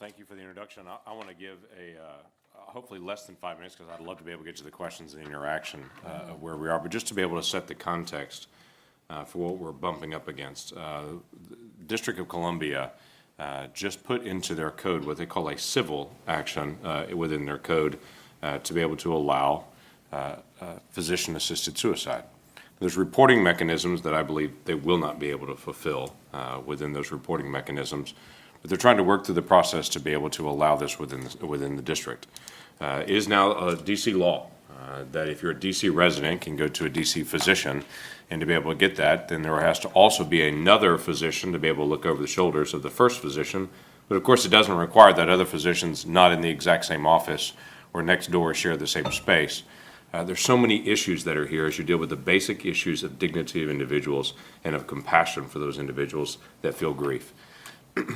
thank you for the introduction. I want to give a hopefully less than 5 minutes because I'd love to be able to get to the questions and interaction of where we are, but just to be able to set the context for what we're bumping up against. The District of Columbia just put into their code what they call a civil action within their code to be able to allow physician-assisted suicide. There's reporting mechanisms that I believe they will not be able to fulfill within those reporting mechanisms, but they're trying to work through the process to be able to allow this within the district. It is now a DC law that if you're a DC resident can go to a DC physician, and to be able to get that, then there has to also be another physician to be able to look over the shoulders of the first physician. But of course, it doesn't require that other physicians not in the exact same office or next door share the same space. There's so many issues that are here as you deal with the basic issues of dignity of individuals and of compassion for those individuals that feel grief.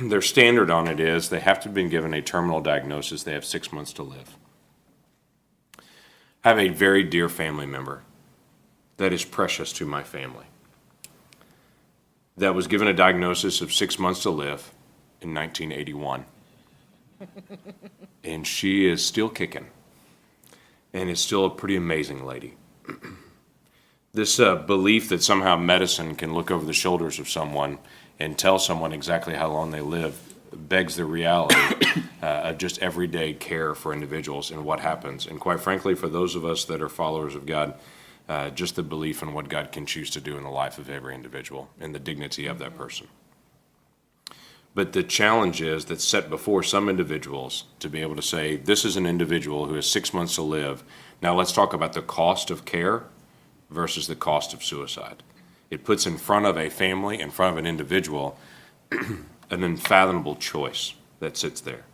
Their standard on it is they have to have been given a terminal diagnosis. They have 6 months to live. I have a very dear family member that is precious to my family that was given a diagnosis of 6 months to live in 1981. And she is still kicking and is still a pretty amazing lady. This belief that somehow medicine can look over the shoulders of someone and tell someone exactly how long they live begs the reality of just everyday care for individuals and what happens. And quite frankly, for those of us that are followers of God, just the belief in what God can choose to do in the life of every individual and the dignity of that person. But the challenge is that's set before some individuals to be able to say, this is an individual who has 6 months to live. Now let's talk about the cost of care versus the cost of suicide. It puts in front of a family, in front of an individual, an unfathomable choice that sits there.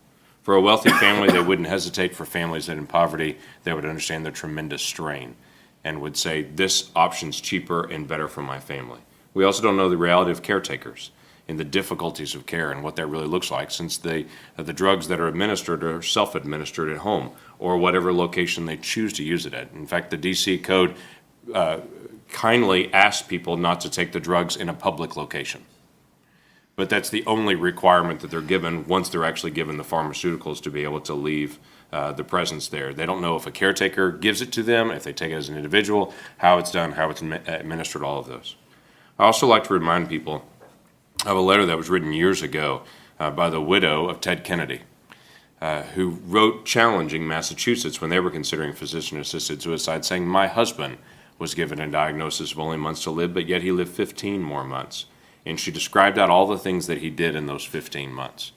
For a wealthy family, they wouldn't hesitate. For families that are in poverty, they would understand the tremendous strain and would say, this option's cheaper and better for my family. We also don't know the reality of caretakers and the difficulties of care and what that really looks like, since the drugs that are administered are self-administered at home or whatever location they choose to use it at. In fact, the DC code kindly asks people not to take the drugs in a public location. But that's the only requirement that they're given once they're actually given the pharmaceuticals to be able to leave the presence there. They don't know if a caretaker gives it to them, if they take it as an individual, how it's done, how it's administered, all of those. I also like to remind people of a letter that was written years ago by the widow of Ted Kennedy, who wrote challenging Massachusetts when they were considering physician-assisted suicide, saying, my husband was given a diagnosis of only months to live, but yet he lived 15 more months. And she described out all the things that he did in those 15 months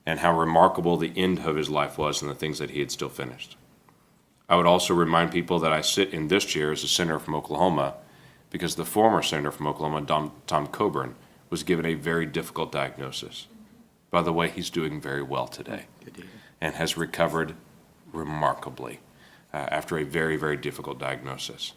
and how remarkable the end of his life was and the things that he had still finished. I would also remind people that I sit in this chair as a senator from Oklahoma because the former senator from Oklahoma, Tom Coburn, was given a very difficult diagnosis. By the way, he's doing very well today and has recovered remarkably after a very, very difficult diagnosis.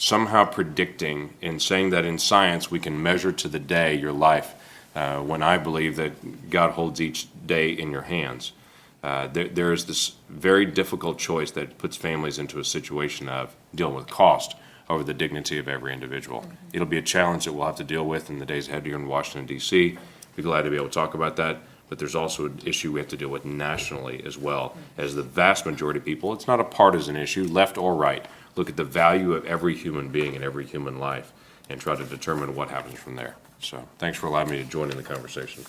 Somehow predicting and saying that in science we can measure to the day your life, when I believe that God holds each day in your hands. There is this very difficult choice that puts families into a situation of dealing with cost over the dignity of every individual. It'll be a challenge that we'll have to deal with in the days ahead here in Washington, D.C. Be glad to be able to talk about that. But there's also an issue we have to deal with nationally as well. As the vast majority of people, it's not a partisan issue, left or right. Look at the value of every human being and every human life and try to determine what happens from there. So thanks for allowing me to join in the conversation.